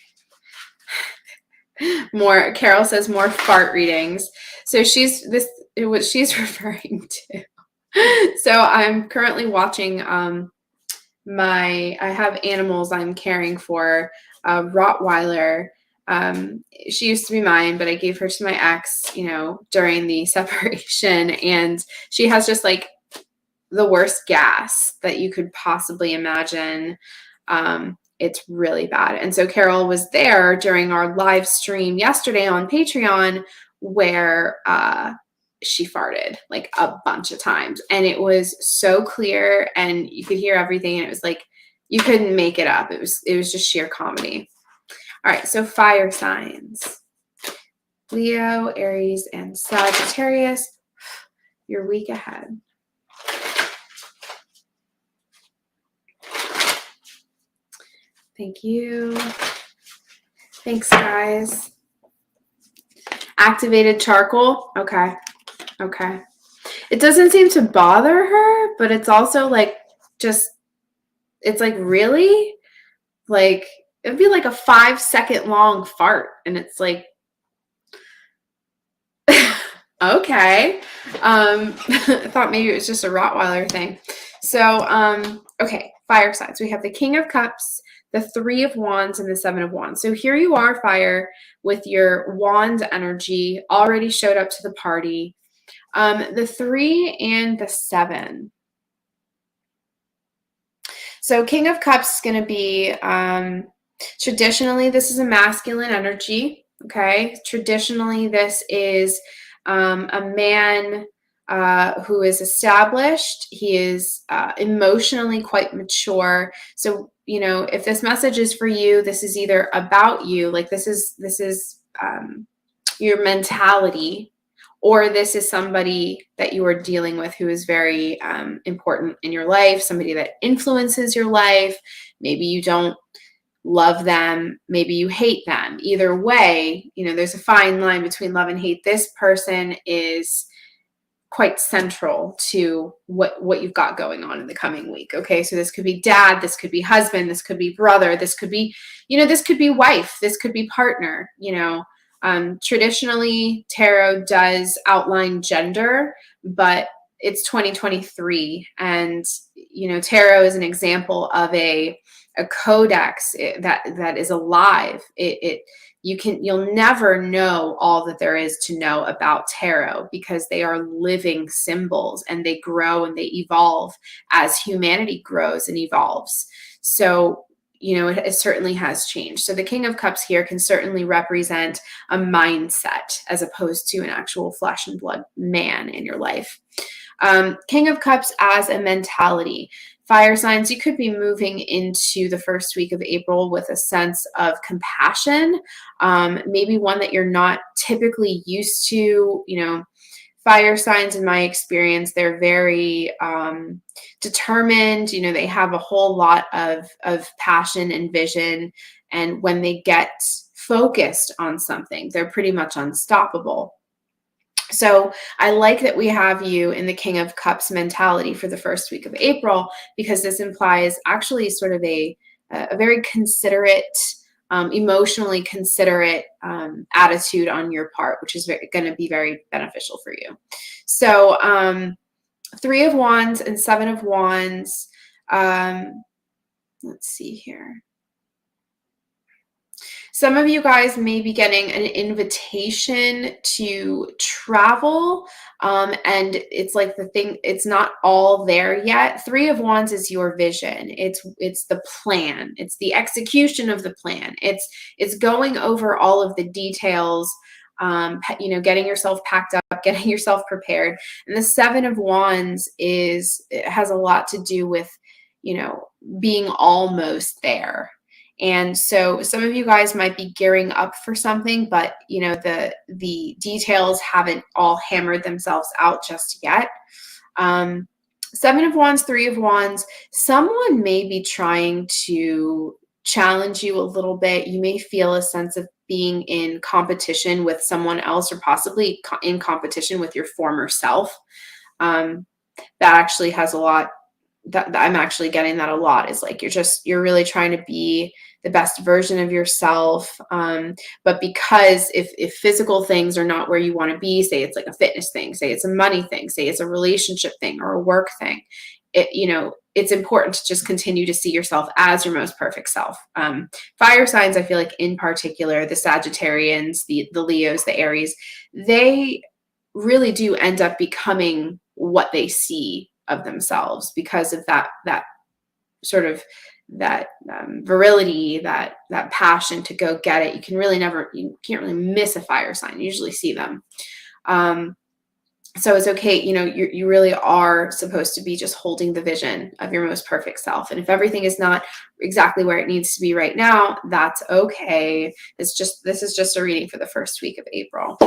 Carol says more fart readings. So what she's referring to. So I'm currently watching I have animals I'm caring for, a Rottweiler. She used to be mine, but I gave her to my ex, you know, during the separation, and she has just like the worst gas that you could possibly imagine. It's really bad. And so Carol was there during our live stream yesterday on Patreon where she farted like a bunch of times. And it was so clear and you could hear everything. And it was like, you couldn't make it up. It was just sheer comedy. All right, so fire signs. Leo, Aries, and Sagittarius, your week ahead. Thank you. Thanks, guys. Activated charcoal. Okay. Okay. It doesn't seem to bother her, but it's also like it's like really like it'd be like a 5-second long fart. And it's like, okay. I thought maybe it was just a Rottweiler thing. So, okay. Fire signs. We have the King of Cups, the 3 of Wands, and the 7 of Wands. So here you are, fire, with your wand energy already showed up to the party. The 3 and the 7. So King of Cups is going to be, traditionally, this is a masculine energy, okay? Traditionally, this is a man who is established. He is emotionally quite mature. So, you know, if this message is for you, this is either about you, like this is your mentality, or this is somebody that you are dealing with who is very important in your life, somebody that influences your life. Maybe you don't love them, maybe you hate them. Either way, you know, there's a fine line between love and hate. This person is quite central to what you've got going on in the coming week. Okay, so this could be dad, this could be husband, this could be brother, this could be, you know, this could be wife, this could be partner. You know, traditionally tarot does outline gender, but it's 2023, and you know, tarot is an example of a codex that is alive. You'll never know all that there is to know about tarot, because they are living symbols and they grow and they evolve as humanity grows and evolves. So, you know, it certainly has changed. So the King of Cups here can certainly represent a mindset as opposed to an actual flesh and blood man in your life. King of Cups as a mentality. Fire signs, you could be moving into the first week of April with a sense of compassion, maybe one that you're not typically used to. Fire signs, in my experience, they're very determined. They have a whole lot of passion and vision. And when they get focused on something, they're pretty much unstoppable. So I like that we have you in the King of Cups mentality for the first week of April, because this implies actually sort of a very considerate, emotionally considerate attitude on your part, which is going to be very beneficial for you. So 3 of Wands and 7 of Wands. Let's see here. Some of you guys may be getting an invitation to travel, and it's like it's not all there yet. 3 of Wands is your vision. It's the plan. It's the execution of the plan. It's going over all of the details, getting yourself packed up, getting yourself prepared. And the 7 of Wands it has a lot to do with, being almost there. And so some of you guys might be gearing up for something, but the details haven't all hammered themselves out just yet. 7 of Wands, 3 of Wands, someone may be trying to challenge you a little bit. You may feel a sense of being in competition with someone else, or possibly in competition with your former self. That actually has a lot. That I'm actually getting that a lot, is like you're really trying to be the best version of yourself, but because if physical things are not where you want to be, say it's like a fitness thing, say it's a money thing, say it's a relationship thing or a work thing, it's important to just continue to see yourself as your most perfect self. Fire signs, I feel like in particular, the Sagittarians, the Leos, the Aries, they really do end up becoming what they see of themselves because of that sort of that virility, that passion to go get it. You can't really miss a fire sign. You usually see them. So it's okay. You really are supposed to be just holding the vision of your most perfect self. And if everything is not exactly where it needs to be right now, that's okay. This is just a reading for the first week of April.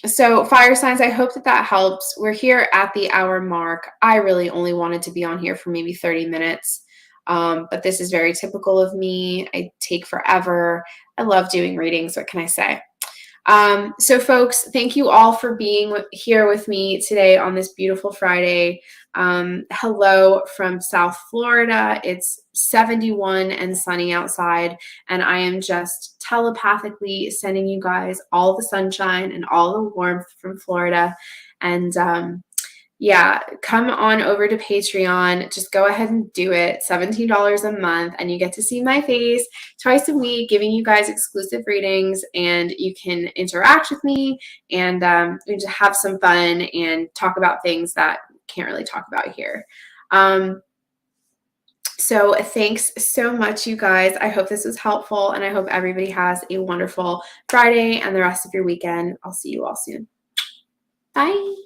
So fire signs, I hope that helps. We're here at the hour mark. I really only wanted to be on here for maybe 30 minutes. But this is very typical of me. I take forever. I love doing readings. What can I say? So folks, thank you all for being here with me today on this beautiful Friday. Hello from South Florida. It's 71 and sunny outside, and I am just telepathically sending you guys all the sunshine and all the warmth from Florida. And yeah, come on over to Patreon. Just go ahead and do it. $17 a month, and you get to see my face twice a week, giving you guys exclusive readings, and you can interact with me and we just have some fun and talk about things that we can't really talk about here. So thanks so much, you guys. I hope this was helpful, and I hope everybody has a wonderful Friday and the rest of your weekend. I'll see you all soon. Bye.